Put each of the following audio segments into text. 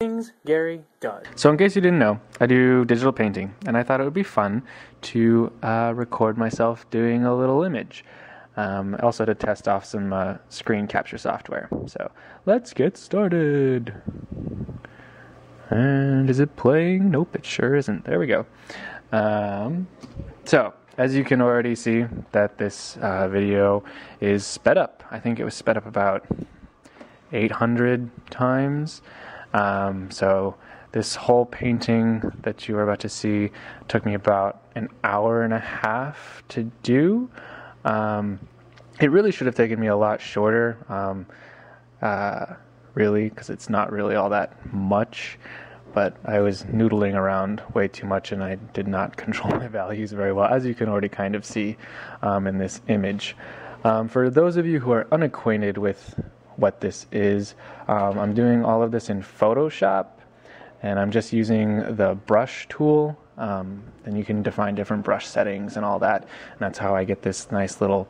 Things Gary does. So in case you didn't know, I do digital painting, and I thought it would be fun to record myself doing a little image. Also to test off some screen capture software. So let's get started. And is it playing? Nope, it sure isn't. There we go. So as you can already see, that this video is sped up. I think it was sped up about 800 times. So this whole painting that you are about to see took me about an hour and a half to do. It really should have taken me a lot shorter, really, because it's not really all that much, but I was noodling around way too much and I did not control my values very well, as you can already kind of see in this image. For those of you who are unacquainted with what this is, I'm doing all of this in Photoshop, and I'm just using the brush tool, and you can define different brush settings and all that, and that's how I get this nice little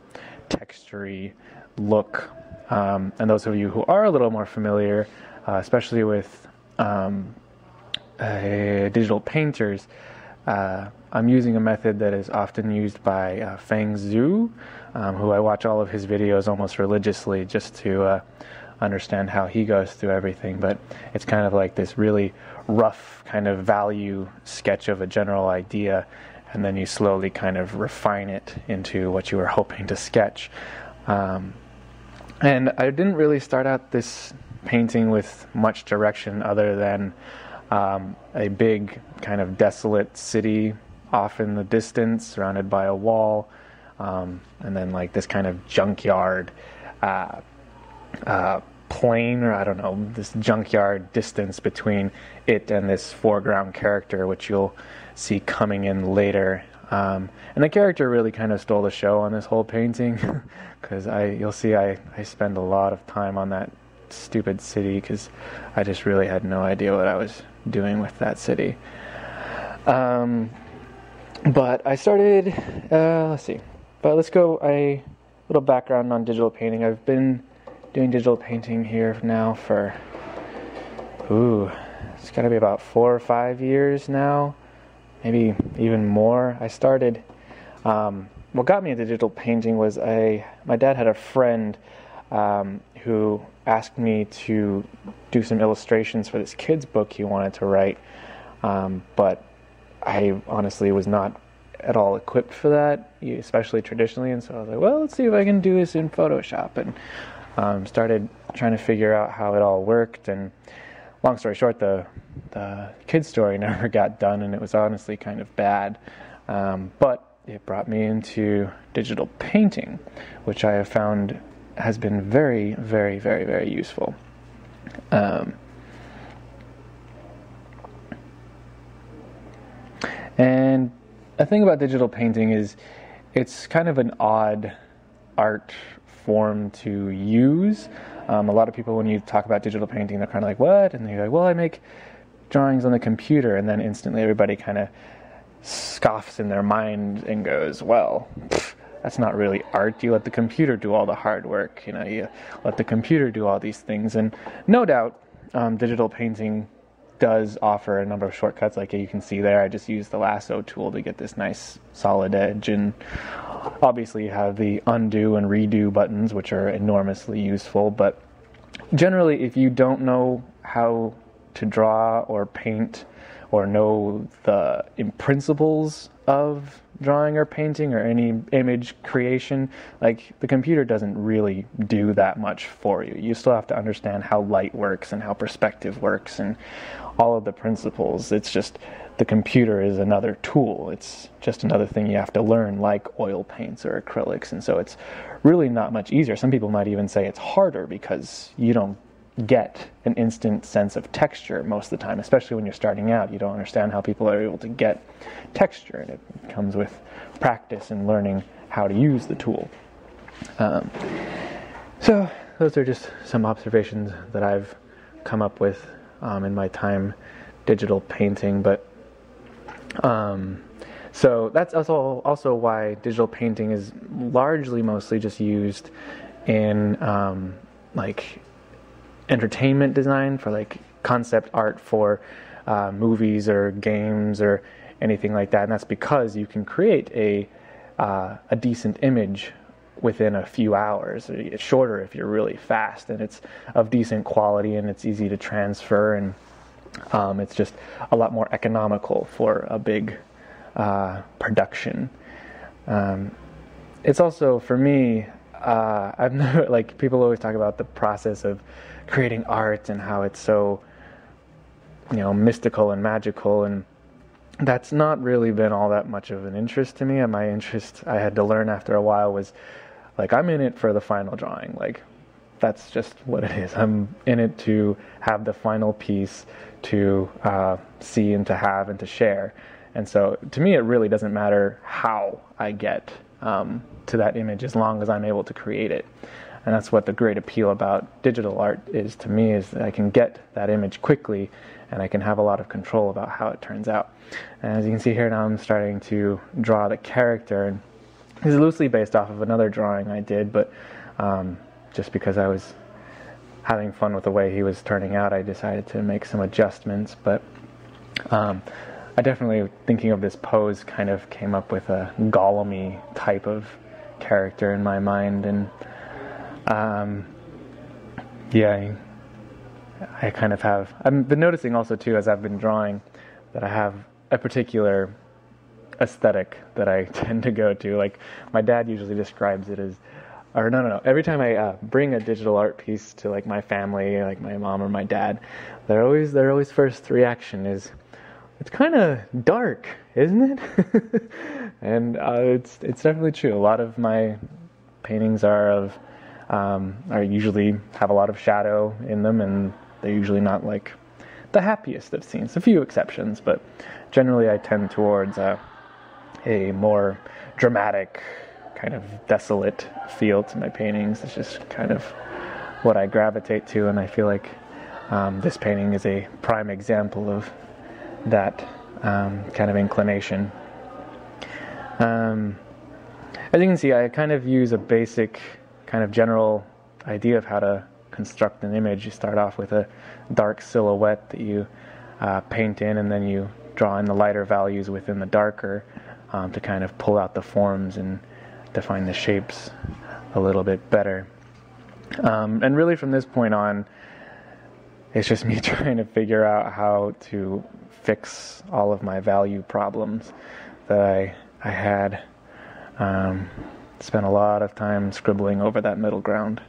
textury look. And those of you who are a little more familiar, especially with digital painters, I'm using a method that is often used by Feng Zhu, who I watch all of his videos almost religiously just to understand how he goes through everything. But it's kind of like this really rough kind of value sketch of a general idea, and then you slowly kind of refine it into what you were hoping to sketch. And I didn't really start out this painting with much direction other than a big kind of desolate city off in the distance, surrounded by a wall, and then like this kind of junkyard plane, or I don't know, this junkyard distance between it and this foreground character, which you'll see coming in later. And the character really kind of stole the show on this whole painting, because you'll see I spend a lot of time on that stupid city, because I just really had no idea what I was doing with that city. But I started, let's go a little background on digital painting. I've been doing digital painting here now for, it's got to be about 4 or 5 years now, maybe even more. I started, what got me into digital painting was my dad had a friend who asked me to do some illustrations for this kid's book he wanted to write, but I honestly was not at all equipped for that, especially traditionally, and so I was like, well, let's see if I can do this in Photoshop, and started trying to figure out how it all worked. And long story short, the kid's story never got done, and it was honestly kind of bad, but it brought me into digital painting, which I have found has been very, very, very, very useful. And the thing about digital painting is it's kind of an odd art form to use. A lot of people, when you talk about digital painting, they're kind of like, what? And they're like, well, I make drawings on the computer. And then instantly everybody kind of scoffs in their mind and goes, well, that's not really art. You let the computer do all the hard work. You let the computer do all these things. And no doubt, digital painting does offer a number of shortcuts. Like you can see there, I just used the lasso tool to get this nice solid edge. And obviously you have the undo and redo buttons, which are enormously useful. But generally, if you don't know how to draw or paint, or know the principles of drawing or painting or any image creation, like the computer doesn't really do that much for you. You still have to understand how light works and how perspective works and all of the principles. It's just the computer is another tool. It's just another thing you have to learn, like oil paints or acrylics, and so it's really not much easier. Some people might even say it's harder because you don't get an instant sense of texture most of the time, especially when you're starting out. You don't understand how people are able to get texture, and it comes with practice and learning how to use the tool. So those are just some observations that I've come up with in my time digital painting. But so that's also why digital painting is mostly just used in like entertainment design, for like concept art for movies or games or anything like that, and that's because you can create a decent image within a few hours. It's shorter if you're really fast, and it's of decent quality, and it's easy to transfer, and it's just a lot more economical for a big production. It's also, for me, I've never, like, people always talk about the process of creating art and how it's so, mystical and magical, and that's not really been all that much of an interest to me. And my interest, I had to learn after a while, was like, I'm in it for the final drawing. Like, that's just what it is. I'm in it to have the final piece to see and to have and to share. And so to me, it really doesn't matter how I get to that image, as long as I'm able to create it. And that's what the great appeal about digital art is to me, is that I can get that image quickly, and I can have a lot of control about how it turns out. And as you can see here now, I'm starting to draw the character, and it's loosely based off of another drawing I did, but just because I was having fun with the way he was turning out, I decided to make some adjustments. But I definitely, thinking of this pose, kind of came up with a Gollum-y type of character in my mind, and I kind of have, I've been noticing also too, as I've been drawing, that I have a particular aesthetic that I tend to go to. Like, my dad usually describes it as, or no, every time I bring a digital art piece to, like, my family, like my mom or my dad, their always first reaction is, it's kind of dark, isn't it? And it's definitely true. A lot of my paintings are usually have a lot of shadow in them, and they're usually not like the happiest of scenes. A few exceptions, but generally I tend towards a more dramatic, kind of desolate feel to my paintings. It's just kind of what I gravitate to, and I feel like this painting is a prime example of that kind of inclination. As you can see, I kind of use a basic kind of general idea of how to construct an image. You start off with a dark silhouette that you paint in, and then you draw in the lighter values within the darker to kind of pull out the forms and define the shapes a little bit better. And really from this point on, it's just me trying to figure out how to fix all of my value problems that I had. Spent a lot of time scribbling over that middle ground.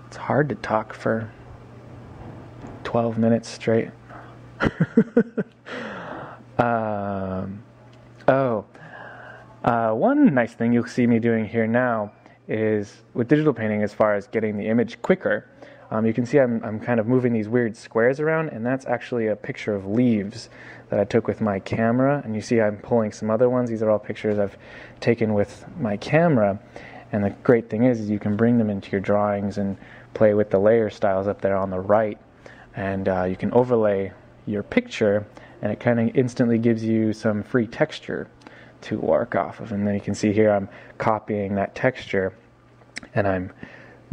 It's hard to talk for 12 minutes straight. One nice thing you'll see me doing here now is with digital painting, as far as getting the image quicker. You can see I'm kind of moving these weird squares around, and that's actually a picture of leaves that I took with my camera. And you see I'm pulling some other ones. These are all pictures I've taken with my camera. And the great thing is you can bring them into your drawings and play with the layer styles up there on the right. And you can overlay your picture, and it kind of instantly gives you some free texture to work off of. And then you can see here I'm copying that texture, and I'm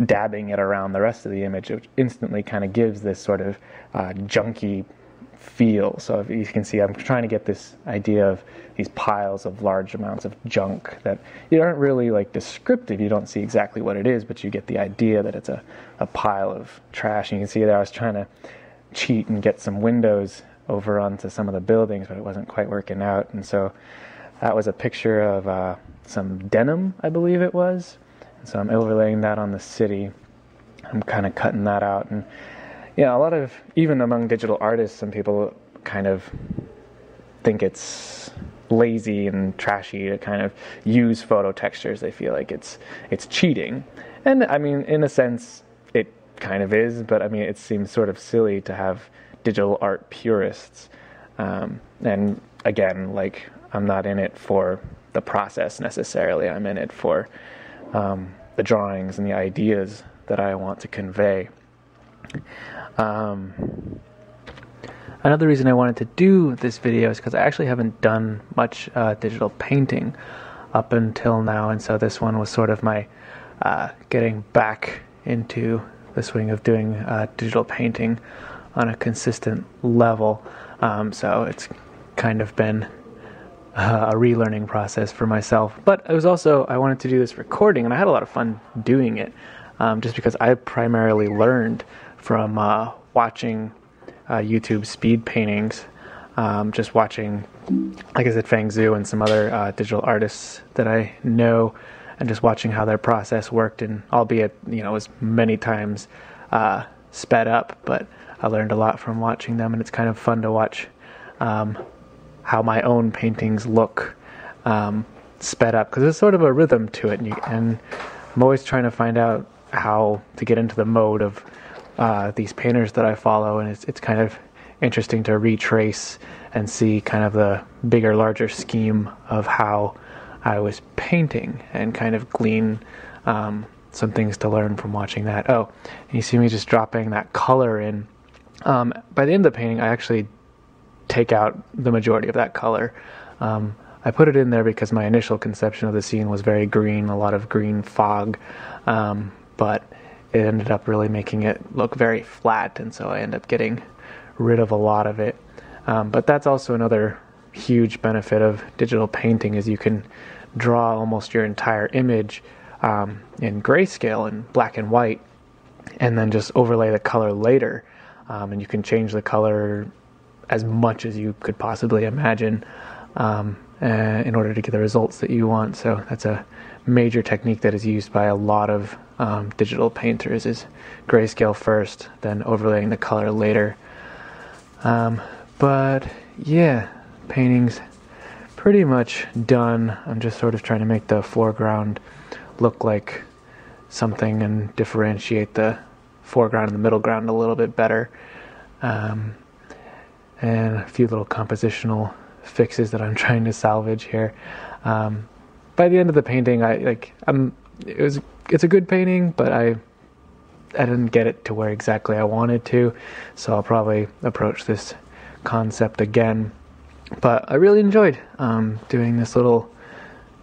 dabbing it around the rest of the image, which instantly kind of gives this sort of junky feel. So if you can see, I'm trying to get this idea of these piles of large amounts of junk that you aren't really like descriptive. You don't see exactly what it is, but you get the idea that it's a pile of trash. And you can see there I was trying to cheat and get some windows over onto some of the buildings, but it wasn't quite working out. And so that was a picture of some denim, I believe it was. And so I'm overlaying that on the city. I'm kind of cutting that out. And yeah, a lot of, even among digital artists, some people kind of think it's lazy and trashy to kind of use photo textures. They feel like it's cheating. And I mean, in a sense, it kind of is, but I mean, it seems sort of silly to have digital art purists. And again, like, I'm not in it for the process necessarily. I'm in it for the drawings and the ideas that I want to convey. Another reason I wanted to do this video is because I actually haven't done much digital painting up until now, and so this one was sort of my getting back into the swing of doing digital painting on a consistent level. So it's kind of been a relearning process for myself. But it was also, I wanted to do this recording, and I had a lot of fun doing it, just because I primarily learned from watching YouTube speed paintings, just watching, like I said, Feng Zhu and some other digital artists that I know, and just watching how their process worked, and albeit, you know, it was many times sped up, but I learned a lot from watching them, and it's kind of fun to watch how my own paintings look sped up, because there's sort of a rhythm to it, and I'm always trying to find out how to get into the mode of these painters that I follow, and it's kind of interesting to retrace and see kind of the bigger, larger scheme of how I was painting, and kind of glean some things to learn from watching that. Oh, and you see me just dropping that color in. By the end of the painting, I actually take out the majority of that color. I put it in there because my initial conception of the scene was very green, a lot of green fog, but it ended up really making it look very flat, and so I end up getting rid of a lot of it. But that's also another huge benefit of digital painting, is you can draw almost your entire image in grayscale and black and white, and then just overlay the color later, and you can change the color as much as you could possibly imagine in order to get the results that you want. So that's a major technique that is used by a lot of digital painters, is grayscale first, then overlaying the color later. But yeah, painting's pretty much done. I'm just sort of trying to make the foreground look like something and differentiate the foreground and the middle ground a little bit better. And a few little compositional fixes that I'm trying to salvage here. By the end of the painting, it's a good painting, but I didn't get it to where exactly I wanted to, so I'll probably approach this concept again. But I really enjoyed doing this little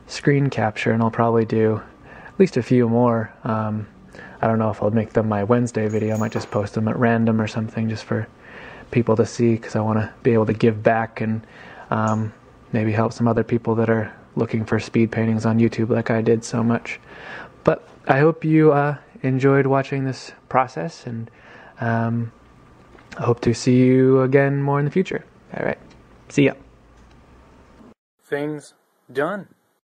screen capture, and I'll probably do at least a few more. I don't know if I'll make them my Wednesday video. I might just post them at random or something, just for people to see, because I want to be able to give back and maybe help some other people that are looking for speed paintings on YouTube like I did so much. But I hope you enjoyed watching this process, and I hope to see you again more in the future. All right, see ya. Things done.